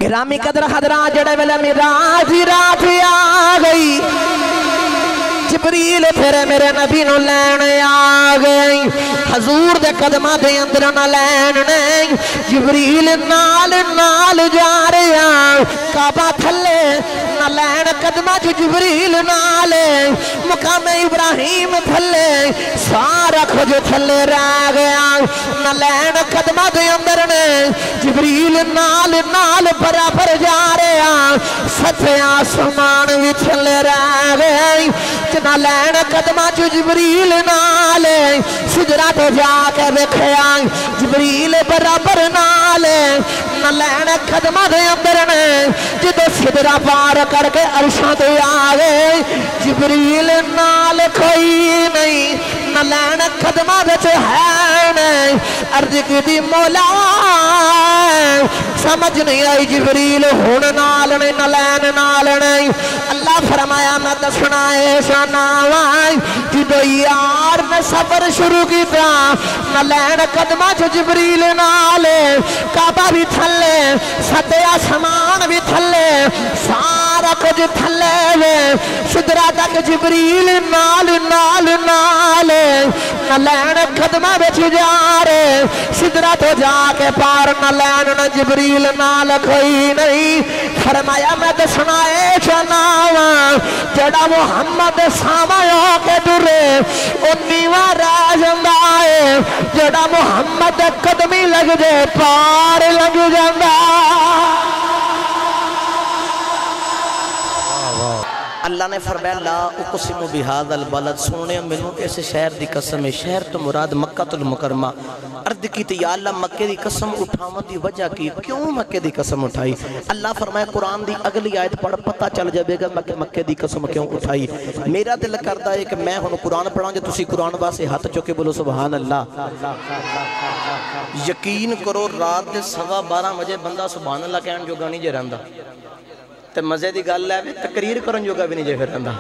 गिरामी कदर हदरा जड़े वेले मिराज दी रात आ गई जिबरील फिर मेरे नबी नू लैन आ गई हजूर दे कदमां दे अंदर ना लैन नहीं जिबरील नाल नाल जा रहा काबा थले ना लैन कदमां च जिबरील नाल मुकाम इब्राहिम थले सारा कुछ थले रह गया ना लैन कदमां दे अंदर ने जिबरील नाल नाल बराबर जा रहा सत्ते आसमान भी थले रह गए ना लैन कदमां च जिबरील नाल सिजरा ते जाके वेखिया जिबरील बराबर नाल ना लैन कदमां दे अंदर ने जदों सिजरा पार करके अरशां ते आ गए जिबरील नाल कोई नहीं ना लैन कदमां विच है नहीं अर्ज कीती मौला समझ नहीं आई जिबरील हुण नाल ने ना लैन नाल नहीं अल्लाह फरमाया मैं दसना है शानावा जदों यार ने सफर शुरू किया ना लैन कदमां च जिबरील नाल काबा भी थले सते आसमान भी थले सारा कुछ थले वे सिदरा तक जिबरील नाल नाल नाल ना लैन कदमां विच जा रहे सिदरा तो जाके पार ना लैन ना जिबरील नाल कोई नहीं फरमाया मैं दसना है शनावा जड़ा मुहम्मद सामने होके टुरे ओ नीवा रह जांदा है जड़ा मुहम्मद कदमी लग जाए पार लग जांदा अल्लाह ने फरमाया ला उक़सिमु बिहाज़ल बलद सोने मैनू इस शहर की कसम है शहर तो मुराद मक्कातुल मुकरमा अर्द की या अल्लाह मक्के की कसम उठावन की वजह की क्यों मक्के की कसम उठाई अल्लाह फरमाया कुरान की अगली आयत पढ़ पता चल जाएगा मक्के की कसम क्यों उठाई मेरा दिल करता है कि मैं हुण कुरान पढ़ा जो तुसीं कुरान वास्ते हाथ चुक के बोलो सुभान अल्लाह यकीन करो रात के 12:15 बजे बंदा सुभान अल्लाह कहण जोगा नहीं जे रहिंदा ते मज़े की गल है तकरीर करन जोगा भी नहीं जे फिर रहिंदा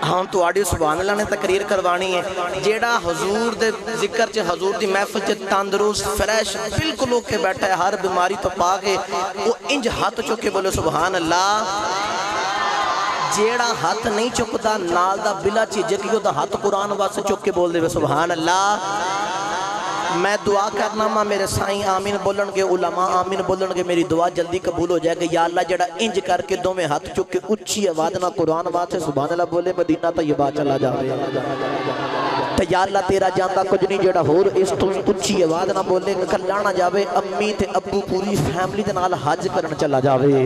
हाँ तुहाडी सुभान अल्लाह ने तकरीर करवानी है जेड़ा हजूर दे जिक्र च हजूर दी महफिल च तंदुरुस्त फ्रैश बिल्कुल होके बैठा है हर बीमारी तो पा के वो इंज हाथ चुक के बोले सुभान अल्लाह जेड़ा हाथ नहीं चुकता नाल दा बिला झिझक ही ओदा हाथ कुरान वास्ते चुक के बोल दे सुभान अल्लाह मैं दुआ करना मा मेरे साईं आमीन बोलन के उलमा आमीन बोलन के मेरी दुआ जल्दी कबूल हो जाएगी या अल्लाह जड़ा इंज करके दोवें हाथ चुक के उच्ची आवाज ना कुरान वास्ते सुभान अल्लाह बोले मदीना तैयबा चला जाए ते या अल्लाह तेरा जांदा कुछ नहीं जेड़ा होर इस तो उच्ची आवाज ना बोले कल्ला ना जावे अम्मी ते अब्बू पूरी फैमिली दे नाल हज करन चला जावे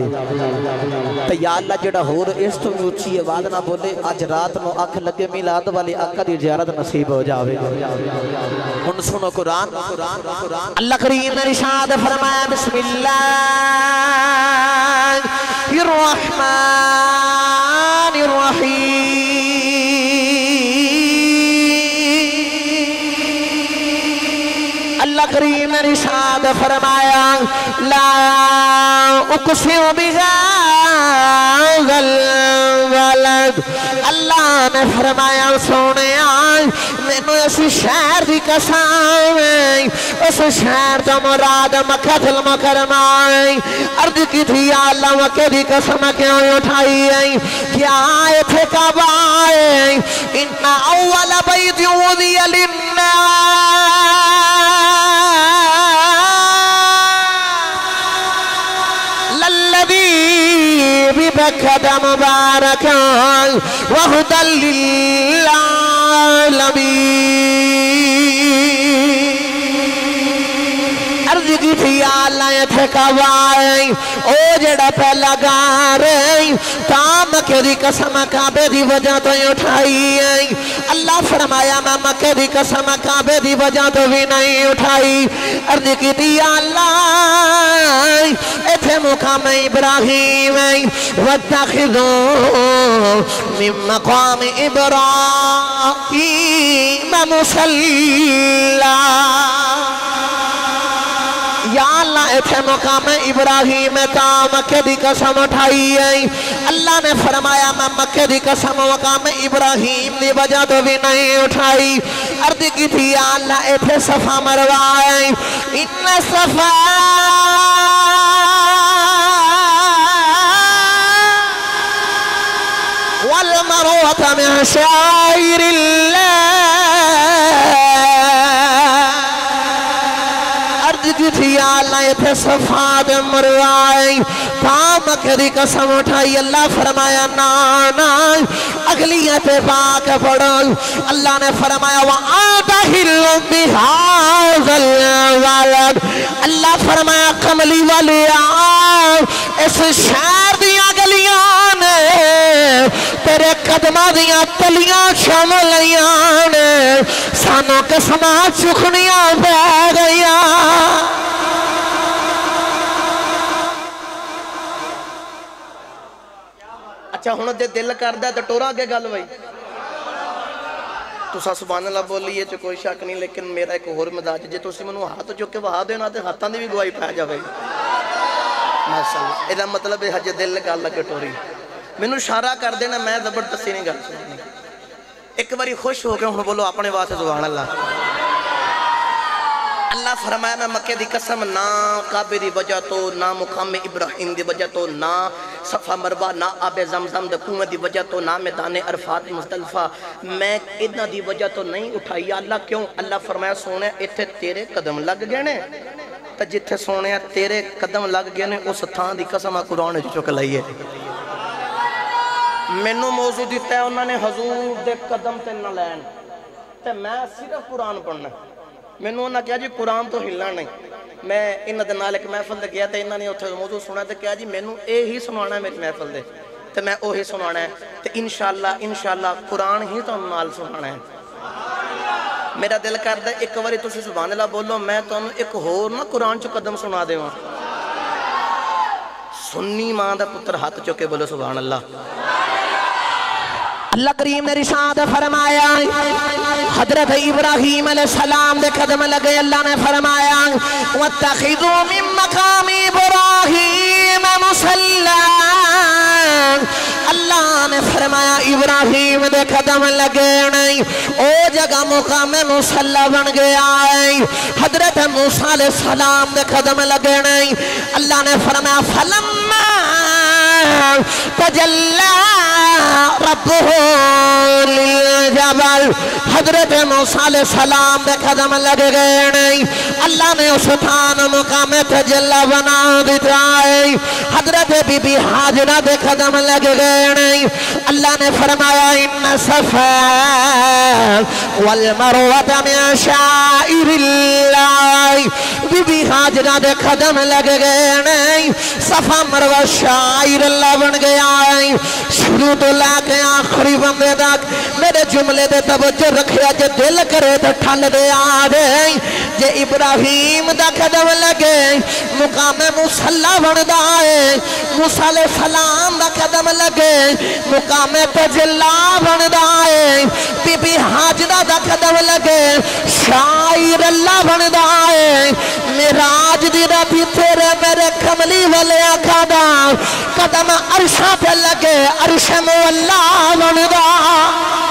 ते या अल्लाह जेड़ा होर इस तो उच्ची आवाज ना बोले अज रात नु अख लगे मिलाद वाले आका दी ज़ियारत नसीब हो जावे हुण सुनो कुरान अल्लाह करीम ने इरशाद फरमाया बिस्मिल्लाहिर रहमानिर रहीम अल्लाह करीम ने इरशाद फरमाया ला उक़सिमु बिहाज़ल बलद अल्लाह ने फरमाया सोने मैनू इस शहर की कसम उस शहर तो मुराद मक्कातुल मुकरमा अर्ज की थी अल्लाह मक्के की कसम क्यों उठाई क्या इत्थे काबा इन्ना अव्वल बैतिन वुदिअ लिन्नास लल्लज़ी बिबक्कता मुबारकन व हुदल अर्ज की थी अल्लाह इत्थे कवाई ओ जेड़ा पहला गार तां मक्के दी कसम काबे दी वजह तो उठाई अल्लाह फरमाया मैं मक्के दी कसम काबे दी वजह तो भी नहीं उठाई अर्ज की थी अल्लाह इत्थे मुकाम इब्राहिम वत्तखिज़ू मिन मक़ाम इब्राहिम मुसल्ला या अल्लाह इत्थे मुकाम इब्राहिम ता मक्के दी कसम उठाई अल्लाह ने फरमाया मैं मक्के दी कसम मुकाम इब्राहिम दी वजह तो भी नहीं उठाई अर्ज की थी अल्लाह इत्थे सफा मरवा इन सफा المروة من شعائر الله تھی اللہ اتھے صفات مروائی پامک دی قسم اٹھائی اللہ فرمایا نا اگلیت پاک پڑھو اللہ نے فرمایا وَآتَ حِلُّ بِهَذَا الْوَلَدِ اللہ فرمایا کملی والی آؤ اس شہر دیا گلیاں نے تیرے قدمہ دیا تلیاں شملیاں نے سانو قسمہ چکھنیاں بے گیا اچھا ہوں جے دل کردہ ہے تو ٹورا آگے گل بھائی تسا سبحان اللہ بولیے تو کوئی شک نہیں لیکن میرا ایک اور مزاج جے تسی منو ہاتھ چکے وہا دینا تے ہاتھاں دی بھی گواہی پہ جاوے ماشاءاللہ ایدہ مطلب ہے حج دل گل لگے ٹوری مینوں اشارہ کر دینا میں زبردستی نہیں گل سننی ایک باری خوش ہو کے ہوں بولو اپنے واسطے سبحان اللہ اللہ فرمایا میں مکہ دی قسم نہ کعبے دی وجہ تو نہ مقام ابراہیم دی وجہ تو نہ صفا مروہ نہ آب زمزم دی کنویں دی وجہ تو نہ میدان عرفات مزدلفہ میں ادنا دی وجہ تو نہیں اٹھائی اللہ کیوں اللہ فرمایا سونے اتھے تیرے قدم لگ گئے نے تا جتھے سونے تیرے قدم لگ گئے نے اس تھان دی قسم قرآن جو چک لائیے مینوں موضوع دیتا ہے انہوں نے حضور دے قدم تے نہ لین تے میں صرف قرآن پڑھنا میں نے کہا جی قرآن تو ہلنا نہیں میں انہوں نے نال ایک محفل دے گیا تھا انہوں نے اتھے موضوع سنا تھا کہا جی میں نے اے ہی سنانا ہے میری محفل دے تو میں او ہی سنانا ہے تو انشاءاللہ قرآن ہی تو نال سنانا ہے میرا دل کرتا ہے ایک باری تسی سبحان اللہ بولو میں تو ایک ہور نہ قرآن چو قدم سنا دے وہاں سنی ماں دا پتر ہاتھ چوکے بولو سبحان اللہ اللہ کریم نے رشاد فرمایا حضرت ابراہیم علیہ السلام دے قدم لگے اللہ نے فرمایا وَاتَّخِذُوا مِن مَّقَامِ إِبْرَاهِيمَ مُصَلًّى اللہ نے فرمایا ابراہیم دے قدم لگے نہیں او جگہ مقام مصلی بن گیا ہے حضرت موسیٰ علیہ السلام دے قدم لگے نہیں اللہ نے فرمایا فَلَمَّا تَجَلَّى رَبُّهُ لِلْجَبَلِ حضرت موسیٰ علیہ السلام دے قدم لگ گئے نہیں اللہ نے اس تھان مقام تجلہ بنا دیتا ہے حضرت بی بی حاجرہ دے قدم لگ گئے نہیں اللہ نے فرمایا ان صفا والمروہ من شعائر اللہ بی بی حاجرہ دے قدم لگ گئے نہیں صفا مروہ شعائر اللہ بن گیا ہے شروع تو لا کے آخری بندے تک میرے جملے دے توجہ رکھیا جے دل کرے تو ٹھل دے آدھے جے ابراہیم دا قدم لگے مقام مصلی بن دائے موسیٰ علیہ السلام دا قدم لگے مقام تجلہ بن دائے بی بی حاجرہ دا قدم لگے شاعر اللہ بن دائے میراج دی ربی تیرے میرے کملی والے آقا دا قدم عرشہ پہ لگے عرش مولا بن دائے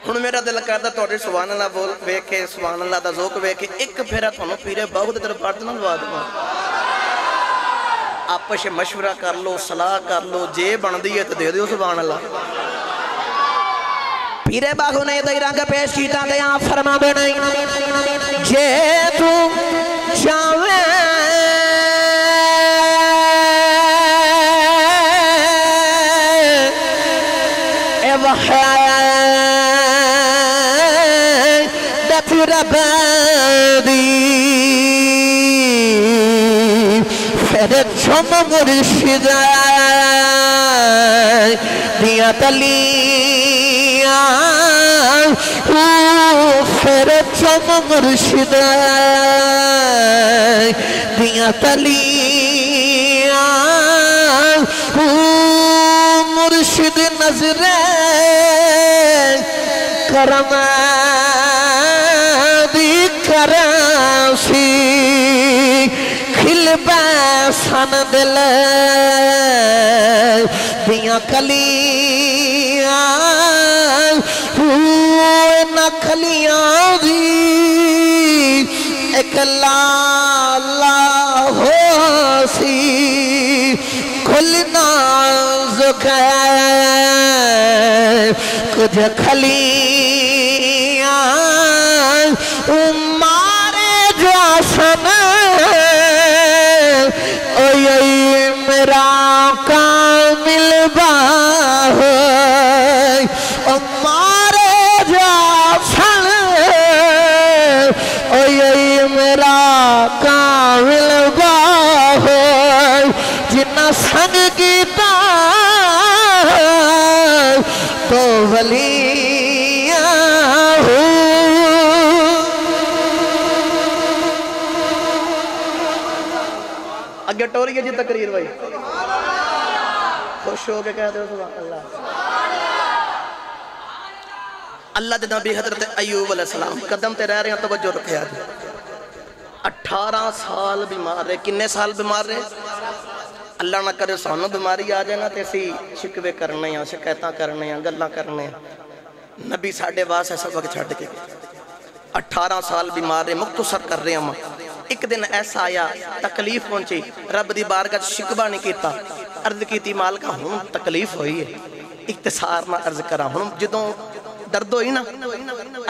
ہن میرا دل کردا تواڈے سبحان اللہ بول ویکھ کے سبحان اللہ دا ذوق ویکھ کے ایک پھیرا تھانوں پیرے باہو دے دربار تے نہ لوا دواں آپس مشورہ کر لو صلاح کر لو جے بندی ہے تے دے دیو سبحان اللہ پیرے باہو نے دے رنگ پیش کیتا تے آپ فرما دے نہیں جے تو چاہے اے وحیدت ربادی فرد چم مرشد دیا تلیاں فرد چم مرشد دیا تلیاں مرشد نظر کرم دی کراسی کھل बैसन दिल दियां कलियां नखलियां दी एक लाला हो सी खुलना कुछ खलियां मारे जासन मेरा कामिल बाह मारे जासन मेरा कामिल बाह जिन्ना संग कीता तो वलिया हो अगे टोरिए जी तकरीर भाई खुश हो के कह दो सुभान अल्लाह। अल्लाह दे नबी हजरत अयूब अलैहिस्सलाम कदम ते रह रहे हैं, तवज्जो रखे आज 18 साल बीमार रहे। किन्ने साल बीमार रहे? अल्लाह ना करे सानू बीमारी आ जाए ना तो असी शिकवे करने हैं, शिकायत करने हैं, गल्लां करने हैं। नबी साढ़े वास्ते सबक छड़ के 18 साल बीमार रहे। मुख्तसर कर रहे हैं। एक दिन ऐसा आया तकलीफ पहुंची, रब दी बारगाह शिकवा नहीं किया, अर्ज की मालका हुण तकलीफ हुई है, इख्तिसार ना अर्ज करा। हुण जदों दर्द हुई ना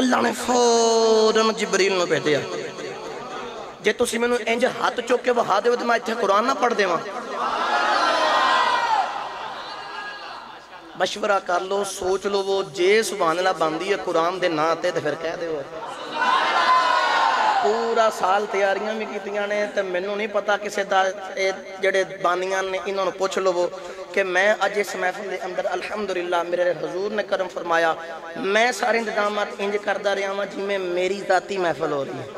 अल्लाह ने फौरन जिबरील नूं भेजिया, जे तुसीं मैनूं इंज हाथ चुक के वहा देवो तो मैं इत्थे कुरान ना पढ़ देवां। मशवरा कर लो, सोच लो, वो जे सुभान अल्लाह बनदी है कुरान दे नां ते फिर कह दो। पूरा साल तैयारियां भी कीतियां ने ते मैनू नहीं पता किसी दा जेड़े बानियां ने इन्होंने पुछ लवो कि मैं अज इस महफिल के अंदर अल्हम्दुलिल्लाह मेरे हजूर ने करम फरमाया, मैं सारे इंतजाम इंज करता रहा वहाँ जिमें मेरी जाती महफिल हो रही है।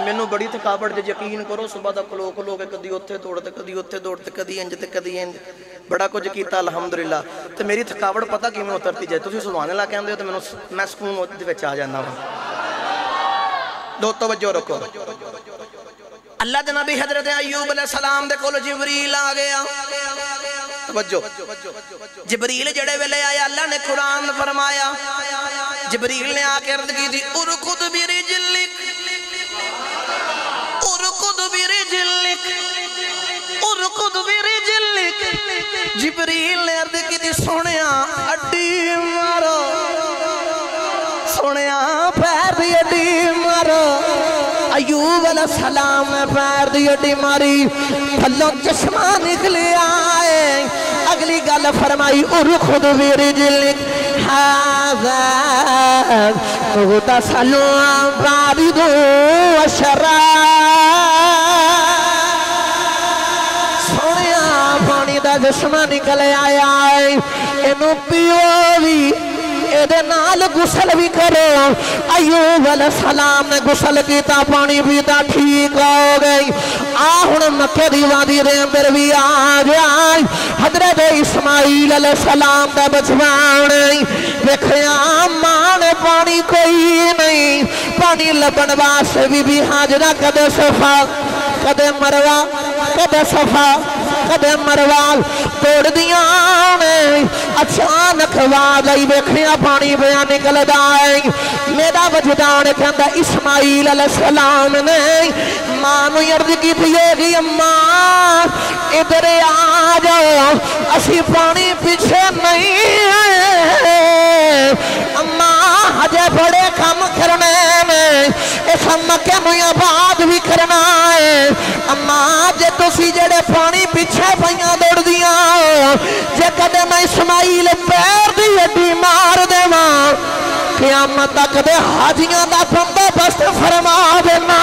मैनू बड़ी थकावट जे यकीन करो, सुबह का खलो खलो के कदी उत्थे दौड़ते कदी उत्थे दौड़ते कदी इंज ते कदी इंज बड़ा कुछ किया अल्हम्दुलिल्लाह। तो मेरी थकावट पता किवें उतरती जाए। तुसीं सुभान अल्लाह कहंदे हो तो मैनू मैं सकून उहदे विच आ जांदा वां। दो तवज्जो रखो। अल्लाह दे नबी हजरत अय्यूब अलैहिस्सलाम दे कोल जिबरील आ गया। तवज्जो, जिबरील जड़े वेले आया अल्लाह ने कुरान फरमाया, जिबरील ने आके अर्ज की थी उरकुद बिरिजलिक उरकुद बिरिजलिक उरकुद बिरिजलिक। जिबरील ने अर्ज की थी सोनिया अड्डी मारो, सोनिया पैर दी अड्डी मारो। अयूब अलैहिस्सलाम ने पैर दी अड्डी मारी, थल्लों चश्मा निकले आए। अगली गल फरमाई उरखुद बिरिजलिक हाज़ा मुग़तसलुन बारिदुन व शराब। सोनिया पानी दा चश्मा निकल आया, इनू पियो भी एदे नाल गुसल भी करो। अयूब अलैहिस्सलाम ने गुसल किया, पानी पीता, ठीक हो गई। आ हुण मक्के दी वादी दे अंदर भी आ जाए हजरत इस्माइल अलैहिस्सलाम दा बचपन देखिया मां ने पानी कोई नहीं, पानी लभण वास्ते बीबी हाजरा कदे सफा कदे मरवा कदे सफा कदे मरवा तोड़ दिया ने। अचानक आवाज आई, वेखिया पानी पिया निकलदा है। मेरा वजदान कहंदा इस्माइल अलैहिस्सलाम ने मां नूं अर्ज कीती होगी, अम्मा इधर आ जाओ, असी पानी पीछे नहीं अम्मा, हजे बड़े काम करने में, इस मक्के नूं आबाद भी करना है। अम्मा जे तुसी जेड़े पानी पीछे पईयां दौड़दियां, जे कदे मैं इस्माइल पैर दी हड्डी मार देवां, क़यामत तक दे हाजियां दा बंदोबस्त फरमा देना।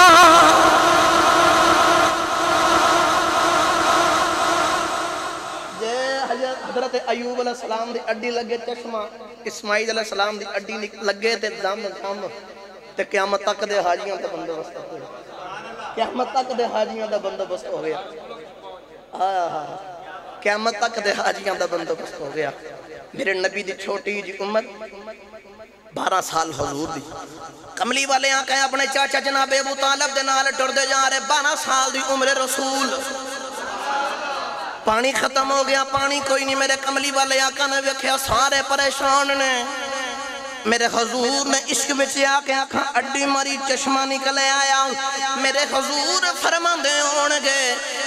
हजरत अयूब अलैहिस्सलाम दी अड्डी लगे चश्मा, इस्माइल अलैहिस्सलाम दी अड्डी लगे ते दम दम ते क़यामत तक दे हाजियां दा बंदोबस्त हो गया। क़यामत तक दे हाजियां दा बंदोबस्त हो गया। क़यामत तक दे हाजियां दा बंदोबस्त हो गया। मेरे नबी दी छोटी जी उम्र 12 साल हजूर दी कमली वाले आके अपने चाचा जनाब अबू तालिब दे नाल टुरदे जा रहे 12 साल दी उम्र रसूल पानी खत्म हो गया पानी कोई नहीं मेरे कमली वाले आका ने वेख्या सारे परेशान ने मेरे हजूर ने इश्क विच आके आखा अड्डी मारी चश्मा निकल आया मेरे हजूर फरमांदे होणगे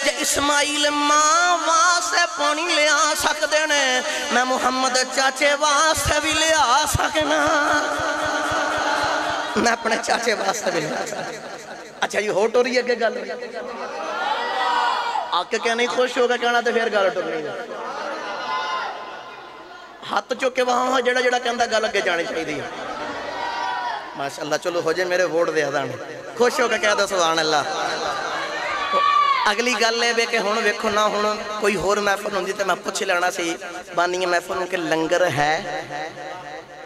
जे इस्माइल मां वास्ते पानी ले आ सकदे ने मैं मुहम्मद चाचे वास्ते भी ले आ सकना मैं अपने चाचे वास्ते भी ले आ सकना अच्छा ये हो टोरी अगे गल आके क्या नहीं खुश होगा कहना तो फिर गल टुरनी हाथ चुक के वहां जेड़ा जेड़ा कहता गल अगे जानी चाहिए माशाअल्लाह चलो हो जाए मेरे वोट दे अदान खुश होकर कह दो सुभान अल्लाह अगली गल है कि हुण वेखो ना हुण कोई होर महफिल हुंदी ते मैं पुछ लेना सी बानी महफिल कि लंगर है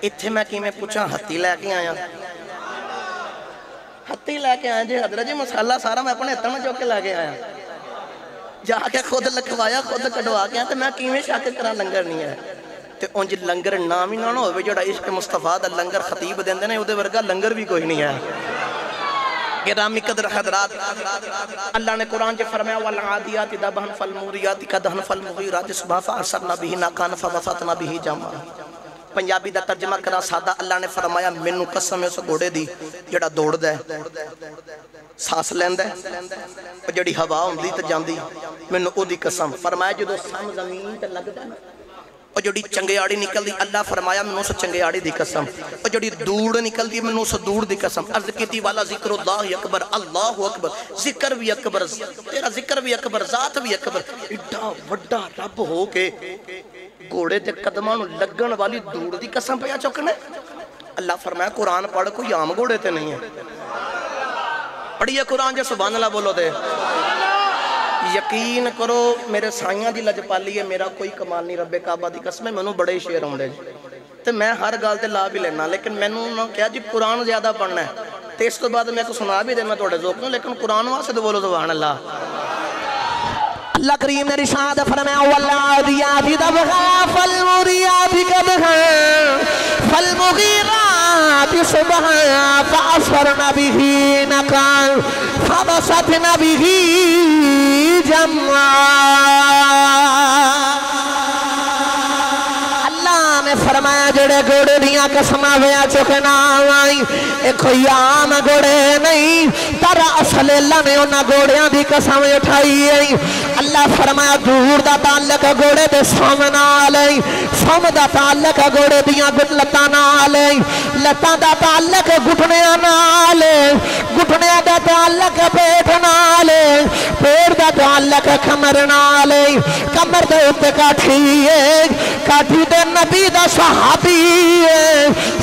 इत्थे मैं किवें पुछां हत्ती लैके आया हत्ती लैके आया जी हजरत जी मसाला सारा मैं अपने हत्थां चुक के लैके आया जाके खुद लिखवाया खुद कटवा के तो मैं किवें शक करा लंगर नहीं है तो उंज लंगर नाम ही ना हो जो इश्क मुस्तफा दा लंगर खतीब देंदे ने उहदे वर्गा लंगर भी कोई नहीं है गिरामी कदर हजरात अल्लाह ने कुरान च फरमाया वल आदियाति दबहन फल मूरियाति कदहन फल मुगीराति सुबह फअरसलना बिही नाकान फवसतना बिही जमा पंजाबी दा तर्जमा करा सादा अल्लाह ने फरमाया मैनू कसम है उस घोड़े दी जेड़ा दौड़दा है सांस लैंदा है जेड़ी हवा हुंदी ते जांदी मैनू ओदी कसम फरमाया जदों सम जमीन ते लगदा ना और जो चंगियाड़ी निकलती अल्लाह फरमाया मैनू उस चंगियाड़ी की कसम और जो दूड़ निकलती मैनू उस दूड़ की कसम अर्ज की वाला जिक्रुल्लाह अकबर अल्लाह अकबर जिक्र भी अकबर तेरा जिक्र भी अकबर जात भी अकबर एडा वड्डा रब हो के घोड़े के कदमां नूं लगन वाली दूड़ की कसम पिया चुकना अल्लाह फरमाया कुरान पढ़ कोई आम घोड़े ते नहीं है पढ़िए कुरान जो सुभान अल्लाह बोलो दे यकीन करो मेरे साइयां दी लजपाली है मेरा कोई कमाल नहीं रब्बे काबा दी कसम मैनू बड़े शेर आउंदे जी ते मैं हर गल ते ला भी लेना लेकिन मैनू ना क्या जी कुरान ज्यादा पढ़ना है तो इस तो बाद मैं सुना भी देना थोड़े जोक नूं लेकिन कुरान वास्ते बोलो सुभान अल्लाह अल्लाह करीम ने इरशाद फरमाया वल्लादियाति दबहा फलमुरियाति कदहा फलमुगीराति सुबहा फअसरना बिही नकान फबसतना बिही जम्मा फरमाया जेड़े घोड़े दियां कसमां वेआ चुकना आई ए कोई आम घोड़े नहीं तारा असल अल्लाह ने उन्हां घोड़ियां दी कसम उठाई है अल्लाह फरमाया दूर दा ताल्लुक घोड़े दे सम नाल है सम दा ताल्लुक घोड़े दियां लत्तां नाल है लत्तां दा ताल्लुक घुटनियां नाल है घुटनियां दा ताल्लुक पेट नाल है पेट दा ताल्लुक कमर नाल है कमर दे उत्ते काठी है काठी दे नबी दा सहाबी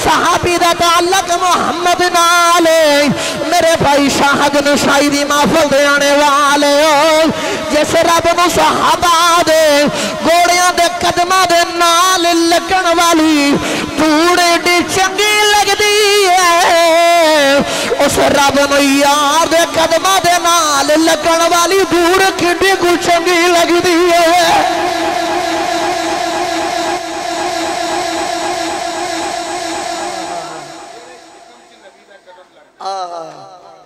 सहाबी दा ताल्लुक मुहम्मद नाल मेरे भाई शाहद ने शायरी महफिल दे आने वाले जिस रब नूं सहाबा दे घोड़ियां दे कदमां दे नाल लगन वाली धूड़ दी चंगी लगदी है उस रब नूं यार दे कदमां दे नाल लगन वाली धूड़ किड्डी कुछ चंगी लगदी है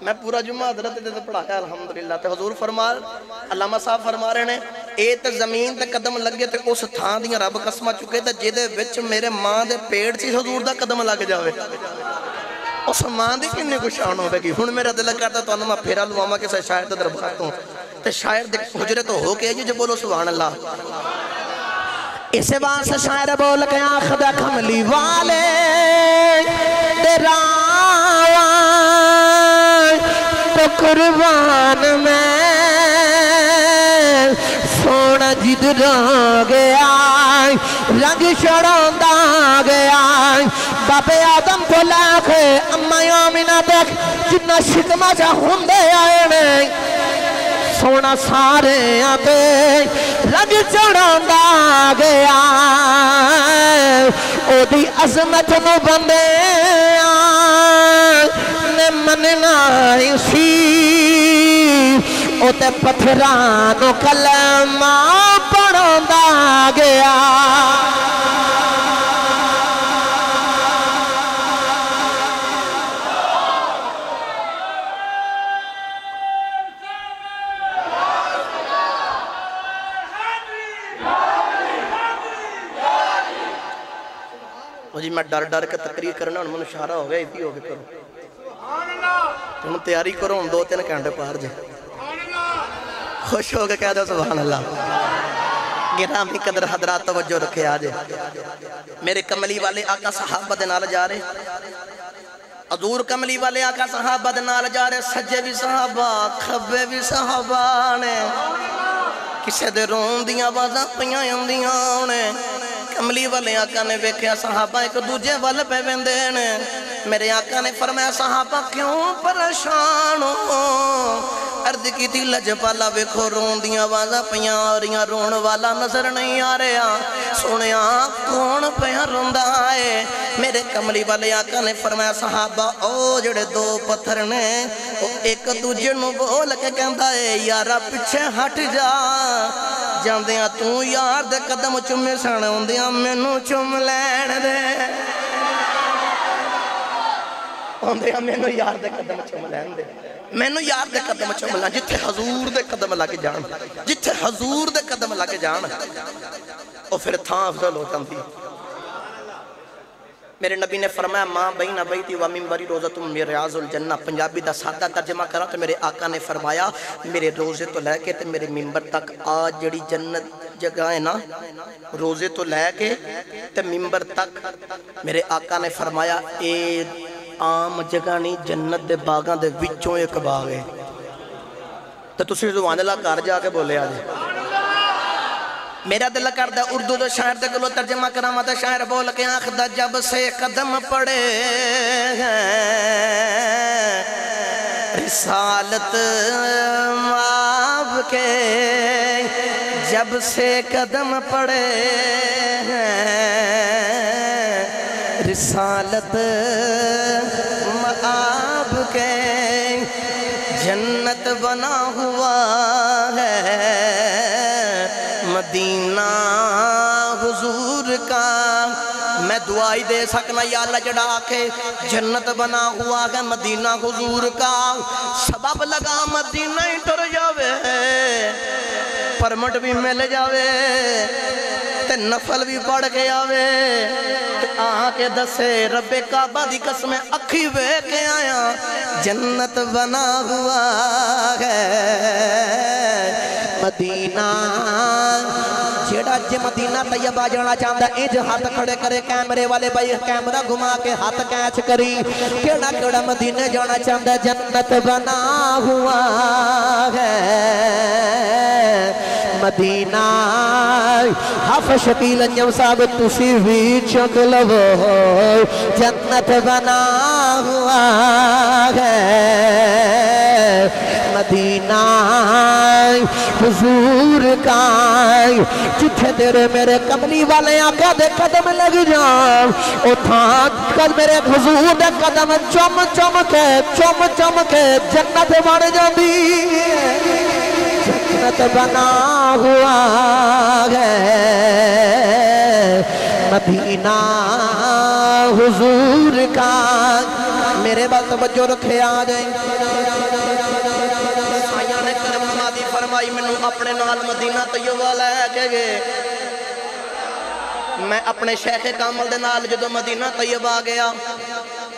मैं पूरा जुम्मा हजरत दे पढ़ाया अल्हम्दुलिल्लाह ते हुजूर फरमा अल्लामा साहब फरमा रहे ने ए ते जमीन ते कदम लगे ते उस थां दियां रब कसमां चुके ते जिहदे विच मेरे मां दे पेट च हुजूर दा कदम लग जावे उस मां दी किन्नी कुछ शान होवेगी हुण मेरा दिल करदा तुहानू मैं फेरा लवावां किसी शायर दे दरबार तो ते शायर दे हुजरे तो हो के जो बोलो सुभान अल्लाह इसे वास्ते शायर बोल के आखदा कमली वाले तेरा तो कुर्बान मैं सोना जिधर गया रंग चढ़ांदा गया बाबे आदम को लाके अम्मा आमिना तक जिन्ना शिकमा चा हुंदे आए ने सोना सारे पे रंग चढ़ांदा गया ओदी अजमत नूं बंदे ने मनना सी ओते पत्थरां नूं कलमा पढ़ांदा गया जी मैं डर डर के तकरीर करना, हूँ मैं इशारा हो गया इतनी हो गया करो, तुम तैयारी करो, हम 2-3 घंटे पार जे खुश हो के कह दो सुभान अल्लाह। गिरामी कदर हजरात तवज्जो रखे आज मेरे कमली वाले आका सहाबा दे नाल जा रहे, हजूर कमली वाले आका सहाबा दे नाल जा रहे, सज्जे भी सहाबा खब्बे भी सहाबा ने, किसे दे रोन दी आवाज़ां पईयां आउंदियां ने। कमली वाले आका ने वेख्या सहाबा एक दूजे वल पे वेंदे ने। मेरे आका ने फरमाया सहाबा क्यों परेशान हो? अर्ज की लजपाला वेखो रोन दी आवाज़ां पईयां आ रहियां, रोन वाला नजर नहीं आ रहा, सुनिया कौन पिया रोंदा है? मेरे कमली वाले आका ने फरमाया सहाबा ओ जेड़े 2 पत्थर ने वो एक दूजे नूं बोल के कहंदा है यारा पिछे हट जा, जांदियां तू यार दे कदम चुमे सन, आउंदियां मैनू चुम लैण दे, आउंदियां मैनू यार दे कदम चुम लैण दे, मैनू यार दे कदम चुम ला। जिथे हजूर दे कदम लग जान, जिथे हजूर दे कदम लग जान वो फिर थां अफजल हो जाती। मेरे नबी ने फरमाया माँ बैन बैती व मिंबरी रोज़तुम मिन रियाज़िल जन्नह। पंजाबी का सादा तर्जमा करा तो मेरे आका ने फरमाया मेरे रोज़े तो लैके ते मेरे मिंबर तक आज जड़ी जन्नत जगह है ना, रोज़े तो लैके ते मिंबर तक मेरे आका ने फरमाया ए आम जगह नहीं, जन्नत दे बागां दे विचों एक बाग है। तो तुसीं सुभान अल्लाह घर जाके बोले आज मेरा दिल करदा उर्दू दे शायर दे कोलों तर्जमा करावां ते शायर बोल के आखदा जब से कदम पड़े रिसालत माब के, जब से कदम पड़े रिसालत माब के, जन्नत बना हुआ है मदीना हुजूर का। मैं दुआई दे सकना या अल्लाह जड़ा आखे जन्नत बना हुआ है मदीना हुजूर का, सबब लगा मदीना ही टुर जावे, परमट भी मिल जावे ते नफल भी पढ़ के आवे ते आके दसे रब्बे काबा दी कसम अखी वे के आया जन्नत बना हुआ है मदीना। जेड़ा जे मदीना तैयबा जाना चाहता इंज हाथ खड़े करे, कैमरे वाले भाई कैमरा घुमा के हाथ कैच करी, केड़ा केड़ा मदीने जाना चाहता जन्नत बना हुआ है मदीना। हफ शकील अंजम साहब तुसी भी चुक लवो जन्नत बना हुआ है मदीना हुजूर का। जिथे तेरे मेरे कमली वाले आका दे कदम लग जान उठा मेरे हुजूर दे कदम चुम चुम के जन्नत बन जाती, जन्नत बना हुआ है मदीना हुजूर का। मेरे बात तवज्जो रखे आ जाए फरमाई मैनू अपने नाल मदीना तैयबा लैके गए। मैं अपने शेख कामल दे नाल जदों मदीना तैयबा गया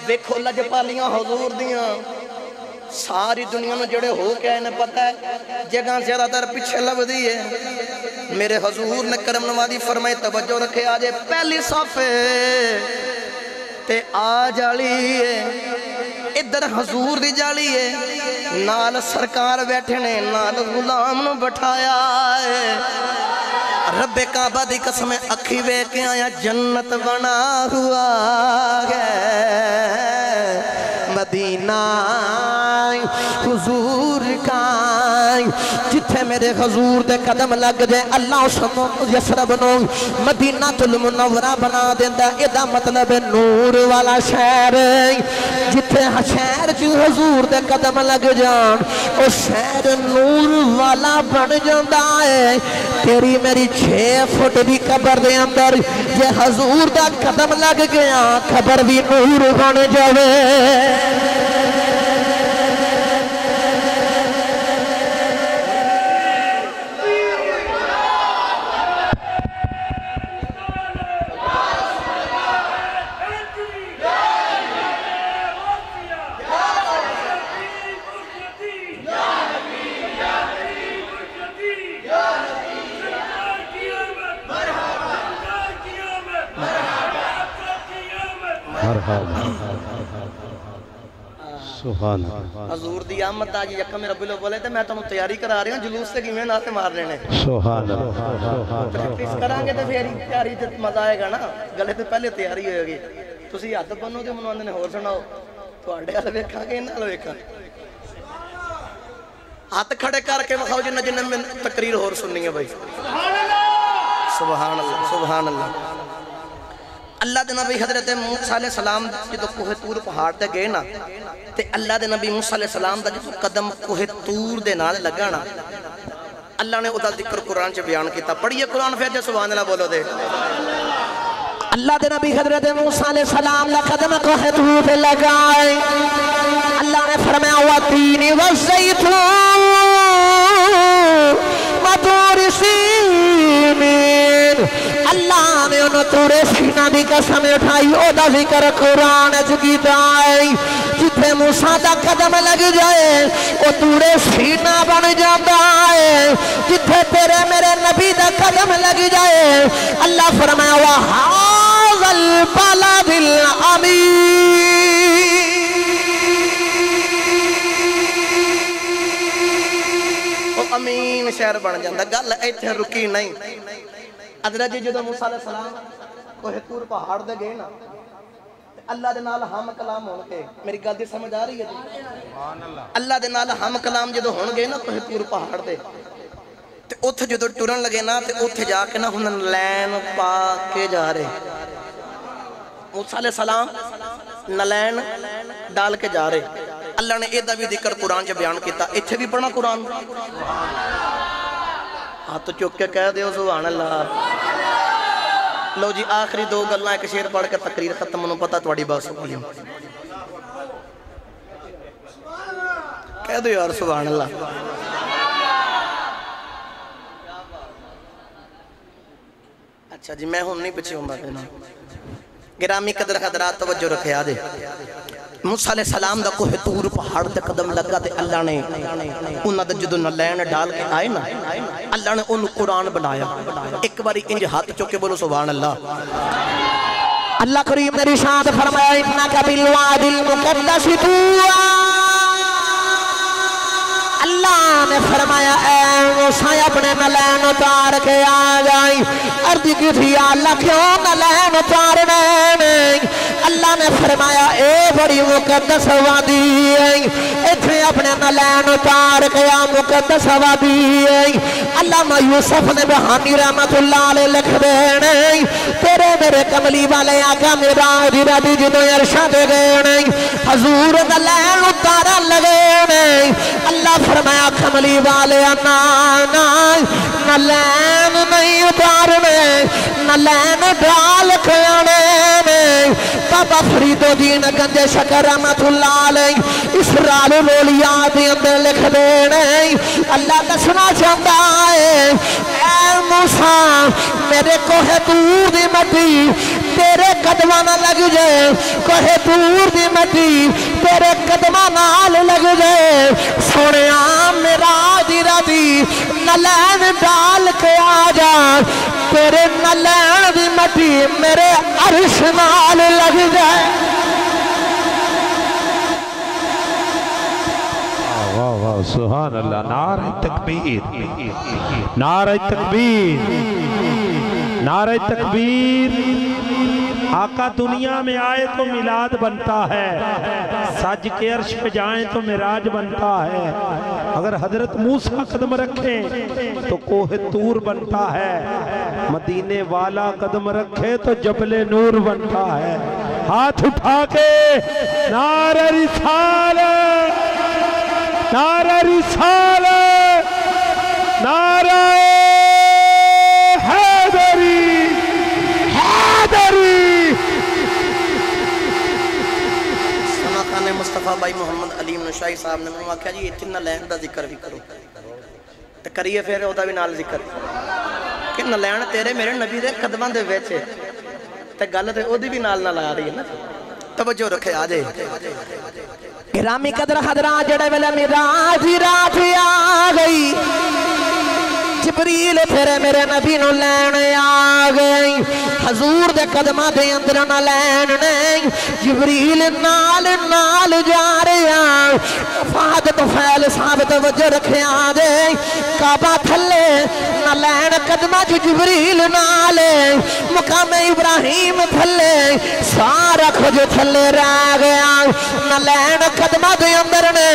वेखो लजपालियां हजूर दियां सारी दुनिया में जड़े हो के आए ने पता है जगह ज्यादातर पीछे लभदी है। मेरे हजूर ने करम नवाजी फरमाई तवज्जो रखे आ जाए पहली साफे ते आ जाली है, इधर हजूर दी जाली है, नाल सरकार बैठे ने, नाल गुलाम नू बैठाया है। रब्बे काबा दी कसम अखी वे के आया जन्नत बना हुआ है मदीना हुजूर का। जिथे मेरे हजूर दे कदम लग जाए अल्लाह उसनू यसरब नू मदीना तुल मुनव्वरा बना देंदा। एदा मतलब है नूर वाला शहर। जिथे शहर च हजूर दे कदम लग जान ओ शहर नूर वाला बन जाता है। तेरी मेरी 6 फुट की कबर दे अंदर जे हजूर दा कदम लग गया खबर भी नूर बन जावे। سبحان حضور دی آمد آج یکم ربی الاول ہے تے میں تمہیں تیاری کرا رہی ہوں جلوس سے کیویں ناتے مار لینے سبحان پریکٹس کریں گے تے پھر تیاری تے مزہ آئے گا نا گلے تے پہلے تیاری ہوئے گی تسی ہاتھ بنو تے منوں نے ہور سناؤ تواڈے ول ویکھاں گے نال ویکھاں ہاتھ کھڑے کر کے وکھاؤ جنہ جنہ میں تقریر ہور سننی ہے بھائی سبحان اللہ سبحان اللہ اللہ دے نبی حضرت موسیٰ علیہ السلام جدو کوہ تور پہاڑ تے گئے نا تے اللہ دے نبی موسیٰ علیہ السلام دا جدو قدم کوہ تور دے نال لگا نا اللہ نے ادھا ذکر قرآن چے بیان کیتا پڑھئے قرآن پھر جے سبحان اللہ بولو دے اللہ دے نبی حضرت موسیٰ علیہ السلام لا قدم کوہ تور پہ لگائے اللہ نے فرمایا وَالتِّينِ وَالزَّيْتُونِ وَطُورِ سِينِينَ اللہ نے انہوں تورے سینہ دی قسم اٹھائی او دا ذکر قرآن کیتا ہے جتھے موسیٰ دا قدم لگ جائے او تورے سینہ بن جاتا ہے جتھے تیرے میرے نبی دا قدم لگ جائے اللہ فرمایا وَهَذَا الْبَلَدِ الْأَمِينَ امین شہر بن جاندہ گل ایتھے رکی نہیں حضرت جی جدو موسیٰ علیہ السلام کوہ تور پہاڑ دے گئے نا اللہ دے نال ہم کلام ہون کے میری گل دی سمجھ آ رہی ہے اللہ دے نال ہم کلام جدو ہون گئے نا کوہ تور پہاڑ دے تے اوتھے جدو ٹرن لگے نا تے اوتھے جا کے نا ہنن لین پا کے جا رہے موسیٰ علیہ السلام نلین ڈال کے جا رہے اللہ نے ایدہ بھی ذکر قرآن جو بیان کیتا ایتھے بھی پڑھنا قرآن ہاں تو چک کے کہہ دیو سبحان اللہ لو جی آخری دو گلنا ایک شیر پڑھ کے تقریر ختم انہوں پتا تواڈی بات سکولیم کہہ دو یار سبحان اللہ اچھا جی میں ہوں نہیں پچھے ہوں بات دینا گرامی قدر حضرات توجہ رکھے آدھے موسیٰ علیہ السلام دا کوہ تور پہاڑ تے قدم لگا تے اللہ نے انہاں دا جدو نلین ڈال کے آئے نا اللہ نے انہوں قرآن بنایا ایک باری انج ہاتھ چوکے بولو سبحان اللہ اللہ کریم نے رشاد فرمایا انکا بالواد المقدس طوى اللہ نے فرمایا اے موسیٰ اپنے نلین اتار کے آ جائیں عرض کی تھی اللہ کیوں نلین اتارنے نہیں اللہ نے فرمایا اے بڑی مقدس وادی ہے اتنے اپنے نلین اتار کے آ مقدس وادی ہے علامہ یوسف نے بہانی رحمت اللہ علیہ لکھ دینے تیرے میرے کملی والے آقا میرا ربی جنو ارشاد گئے حضور نلین اتارا لگے اللہ فرمایا کملی والے نلین نہیں اتارنے نلین ڈال کے آنے بابا فرید الدین گنج شکر رحمت اللہ علیہ اسرار الاولیاء دے اندر لکھ دینے اللہ دسنا چاہتا ہے اے موسیٰ میرے کوہ تور دی مٹی تیرے قدمہ نہ لگ جائے کوہ تور دی مٹی تیرے قدمہ نال لگ جائے سونے میرا دیرہ دی نلین ڈال کے آ جا تیرے نلین دی مٹی میرے عرش نال لگ جائے واہ واہ سبحان اللہ نعرہ تکبیر نعرہ تکبیر نعرہ تکبیر آقا دنیا میں آئے تو میلاد بنتا ہے سج کے عرش پہ جائیں تو معراج بنتا ہے اگر حضرت موسیٰ قدم رکھیں تو کوہ تور بنتا ہے مدینے والا قدم رکھے تو جبل نور بنتا ہے ہاتھ اٹھا کے نعرہ رسالت نعرہ رسالت نعرہ حیدری حیدری سماقان مصطفیٰ بھائی محمد علیم نشائی صاحب نے میں کہا جی اتنا نلین دا ذکر بھی کرو تو کریے پھر او دا بھی نال ذکر کہ نلین تیرے میرے نبی دے قدمان دے ویچے تو گل تے او دی بھی نال نال آ رہی ہے نا توجہ رکھے آجے گرامی قدر حضرات جڑے ویلے معراج دی رات آ گئی جبریل تیرے میرے نبی نو لین آ گئے حضور دے قدمہ دے اندر نہ لین نہیں جبریل نال نال جا رہے ہیں فہد تو فیل صاحب توجہ رکھے آدھے کعبہ تھلے نہ لین قدمہ جو جبریل نالے مقام ابراہیم تھلے سارا کھجو تھلے رہ گیا نہ لین قدمہ دے اندر نے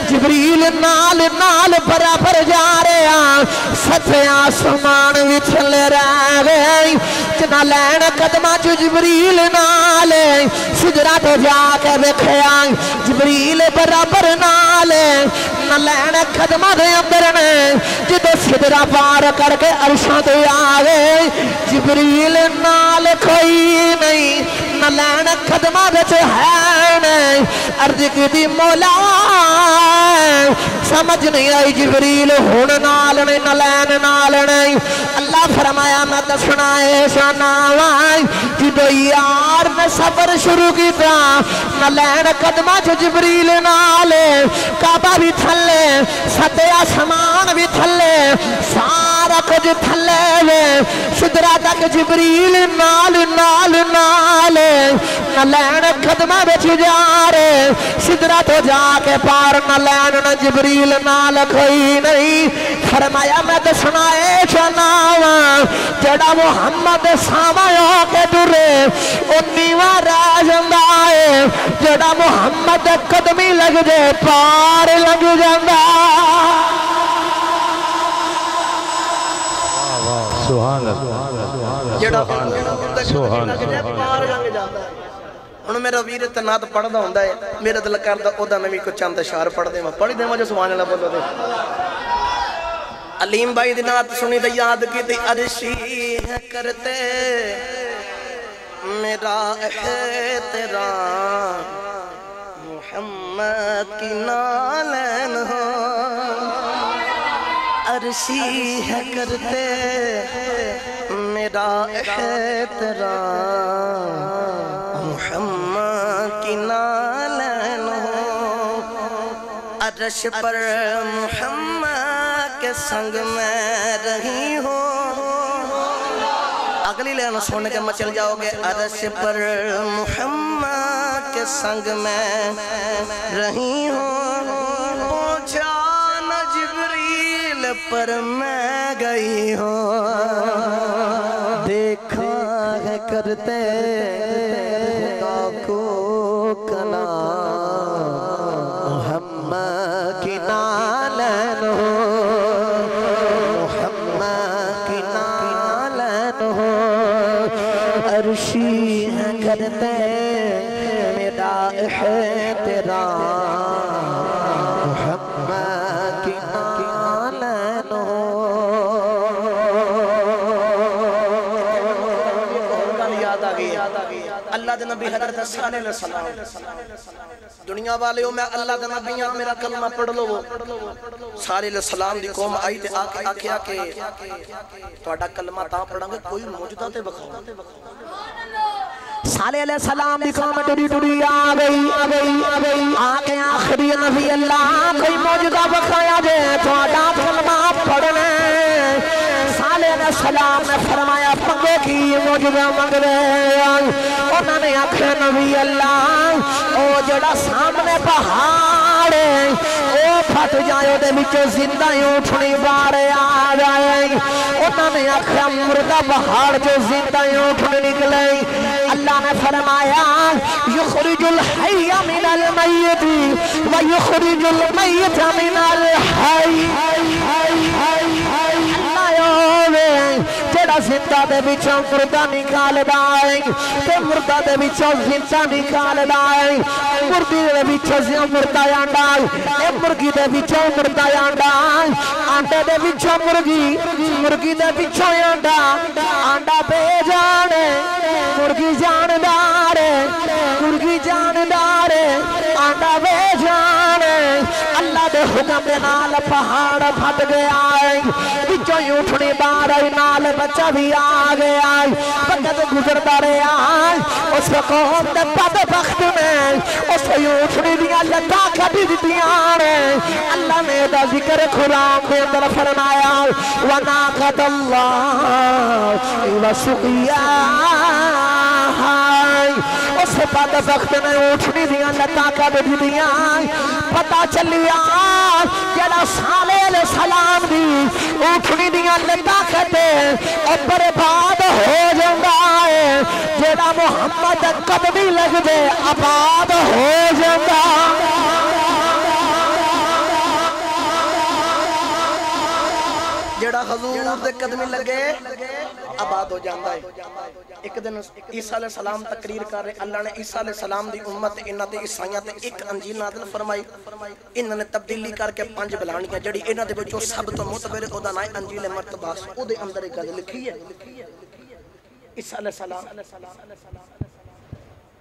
جبریل نال نال برابر جا رہے ہیں ستے آسمان بھی تھلے رہ گئے نہ لین قدمہ جو جبریل نالے سجرہ تو جا کے بکھے آئیں جبریل برابر نالے نہ لین قدمہ دے اندر نے جدو سجرہ پار کر کے عرشاں دے آگے جبریل نال کوئی نہیں نہ لین قدمہ دے ہے نہیں عرض کی دی مولا سمجھ نہیں آئی جبریل ہون نال نہیں نہ لین نال نہیں اللہ فرمایا میں دسنا ایسا ناوائی جدو یار میں سفر شروع کی تھا نہ لین قدمہ جو جبریل نالے کعبہ بھی تھلے ستے آسمان بھی تھلے سارا کچھ تھلے وے سدرہ تک جبریل نال نال نالے نہ لین قدمہ بچ جا رہے سدرہ تو جا کے پار نہ لین نہ جبریل نال کوئی نہیں فرمایا میں دسنا ایچا ناوا جڑا محمد سامایوں کے درے انیوہ رہ جندہ ہے جڑا محمد قدمی لگ دے پار لگ جندہ سبحان اللہ سبحان اللہ انہوں میرا ویر تنات پڑھ دا ہوندہ ہے میرا دل کردہ او دا میں بھی کچھ چاند اشار پڑھ دے میں پڑھ دے مجھے سبحان اللہ بولو دے علیم بھائی دنات سنی دے یاد کی تے عرشی ہے کرتے میرا احترام محمد کی نالین ہو عرشی ہے کرتے میرا احترام محمد کی نالین ہو عرش پر محمد کے سنگ میں رہی ہو اگلی لینوں سونے کے مچل جاؤ گے عرش پر محمد کے سنگ میں رہی ہو پہنچا نہ جبریل پر میں گئی ہو دیکھا ہے کرتے خدا کو کلام محمد کی نالین ہو محمد کی نالین ہو عرشی ہے کرتے میرا احترام محمد کی نالین ہو اللہ دے نبی حضرت صلی اللہ علیہ وسلم دنیا والے ہو میں اللہ دے نبی ہاں میرا کلمہ پڑھ لو صلی اللہ علیہ وسلم دی قوم آئی تے آکھیا کہ توڑا کلمہ تاں پڑھاں گے کوئی موجودہ تے بکھاؤ صلی اللہ علیہ وسلم دی قوم ٹوڑی ٹوڑی آگئی آکے آخری نبی اللہ کوئی موجودہ بکھایا جے توڑا کلمہ پڑھنے صلی اللہ علیہ وسلم نے فرمایا پنگے کی موجودہ مانگ رہے انہوں نے آکھے نبی اللہ او جڑا سامنے پہاڑ ہے او پھٹ جائے دے بچے زندہ اٹھنی بارے آ جائے انہوں نے آکھے مردہ پہاڑ جو زندہ اٹھنی نکلے اللہ نے فرمایا یخرج الحی من المیت و یخرج المیت من الحی جڑا زندہ دے بچوں مردہ نکال دائیں تے مردہ دے بچوں زندہ نکال دائیں مردی دے بچوں مردہ آنڈائیں اے مرگی دے بچوں مردہ آنڈائیں آنڈے دے بچوں مرگی دے بچوں آنڈا بے جانے مرگی جاندارے مرگی جاندارے آنڈا بے جانے اللہ دے حکم دے نال پہاڑ پھٹ گیا بچوں اٹھنی بار نال بچہ بھی آ گیا وقت گزرتا رہا اس قوم دے بدبخت میں اس اٹھنی دیا لٹا کھٹی دتیاں اللہ نے دا ذکر قرآن دے اندر فرمایا وَنَاقَةَ اللَّهِ وَسُقْيَاهَا اس بدبخت نے اٹھنی دیا لٹا کھٹی دتیاں پتہ چلیا جڑا صالح علیہ السلام دی اٹھنی دیا لٹا کھٹے اور برباد ہو جاندہ ہے جڑا محمد قدمی لگ دے آباد ہو جاندہ جڑا حضور دے قدمی لگے آباد ہو جاندہ ہے ایک دن عیسیٰ علیہ السلام تقریر کر رہے اللہ نے عیسیٰ علیہ السلام دی امت انہاں دے عیسائیاں تے ایک انجیل نازل فرمائی انہاں نے تبدیلی کر کے 5 بلانیاں جڑی انہاں دے وچوں سب تو معتبر او دا نام انجیل مرتبہ او دے اندر ایک گل لکھی ہے عیسیٰ علیہ السلام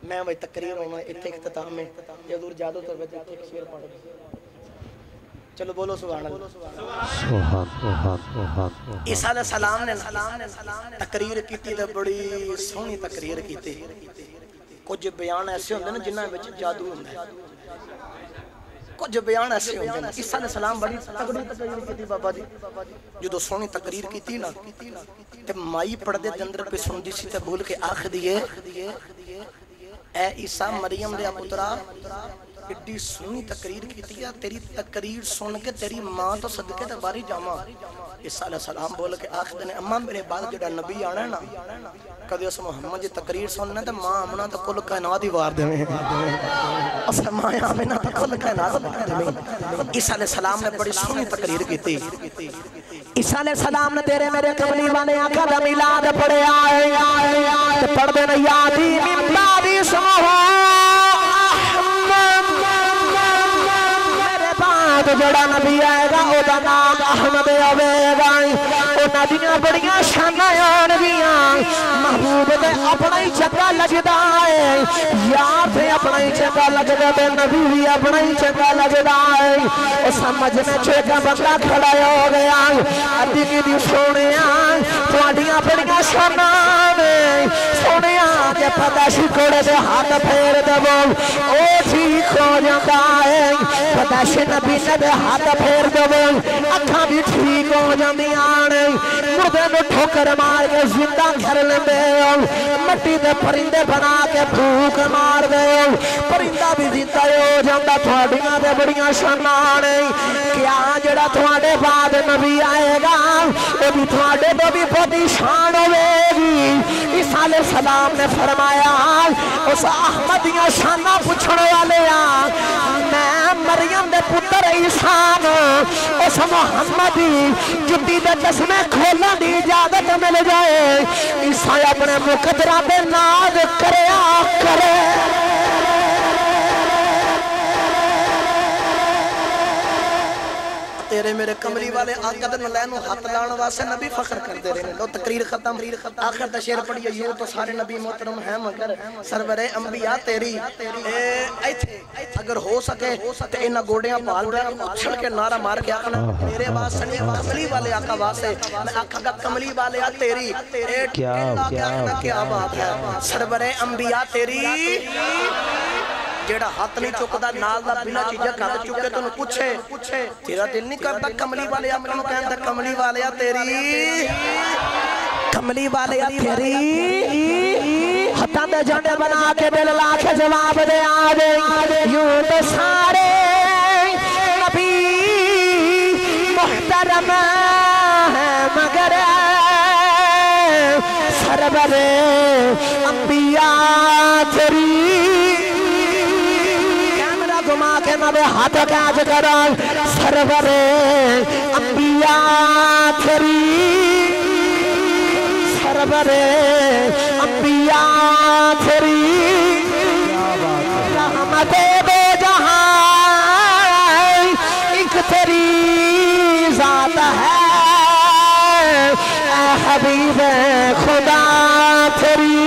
میں وہی تقریر ہونا اتنے اختتام میں حضور جادو طور پر ایک شعر پڑھ چلو بولو سبحان اللہ عیسیٰ علیہ السلام نے تقریر کیتی تے بڑی سونی تقریر کیتی کچھ بیان ایسے ہوندے نا جنہاں وچ جادو ہوندا ہے کچھ بیان ایسے ہوندے نا عیسیٰ علیہ السلام بڑی تگڑی تقریر کیتی بابا جی جدو سونی تقریر کیتی نا تے مائی پردے دے اندر پہ سندی سی تے بول کے آخ دیئے اے عیسیٰ مریم دے پترا اڈی سونی تقریر کیتی ہے تیری تقریر سن کے تیری ماں تو صدقے تے باری جاما عیسیٰ علیہ السلام بول کے آخ دینے اماں میرے بعد جڑا نبی آنا ہے نا کدی اس محمد جی تقریر سننا تے ماں امنا تو کل کائنات ہی وار دے میں اس ماں آمنا تو کل کائنات وار دے میں عیسیٰ علیہ السلام نے بڑی سونی تقریر کیتی عیسیٰ علیہ السلام نے تیرے میرے کملی والے آقا دا میلاد پڑھے آئے پڑھ دینا یادی من بعدی اسمہ جڑا نبی آئے گا او دا نام احمد آوے گا او ندیاں بڑیاں شانہ آنگیاں محبوب دے اپنا ہی چنگا لگدا ہے یار دے اپنا ہی چنگا لگدا ہے نبی بھی اپنا ہی چنگا لگدا ہے او سمجھ میں چھوٹا بندہ کھڑا ہو گیا ادھی دی سونیاں تواڈیاں بڑیاں شانہ سونیاں جے پتہ شکوڑے دے ہاتھ پھیر دو او ٹھیک ہو جاتا ہے پتہ نبی دے ہاتھ پھیر دو اکھاں بھی ٹھیک ہو جاندیاں مردے میں ٹھوکر مار کے زندہ گھر لیندے مٹی دے پرندے بنا کے پھوک مار دے پرندہ بھی زندہ ہو جاندا تھوڑیاں دے بڑیاں شاناں کیا جڑا تھوڑے بعد نبی آئے گا وہ بھی تھوڑے تو بھی بہتی شان ہوئے گی عیسیٰ علیہ السلام نے فرمایا اس احمدیاں شانہ پوچھنے والے میں مریم دے پتر عیسیٰ اس محمدی جتی دے جسمے کھولا دی اجازت مل جائے عیسیٰ اپنے مقدرہ پہ ناز کرے کرے تیرے میرے کملی والے آقا دن لینو ہاتھ لانا واسے نبی فخر کر دے رہے لو تقریر ختم آخر تشیر پڑھئے یوں تو سارے نبی محترم ہیں مگر سرور انبیاء تیری اگر ہو سکے تو انہا گوڑیاں پال رہے اچھل کے نعرہ مار کے آقا میرے باس سنی کملی والے آقا واسے میں آقا کا کملی والے آقا تیری کیا بات ہے سرور انبیاء تیری جیڑا ہاتھ نہیں چکدا نال دا بنا چیزیں کر چکے تو پوچھے تیرا دل نہیں کرتا کملی والے آقا نو کہندا کملی والے تیری کملی والے تیری ہتھاں دے جھنڈے بنا کے دل لا کے جواب دے آدے یوں تو سارے نبی محترم ہیں مگر سرور انبیاء تیری گما کے نبی ہاتھ کاج کرو سرور انبیاء تیری سرور انبیاء تیری رحمت دو جہاں ایک تیری ذات ہے اے حبیب خدا تیری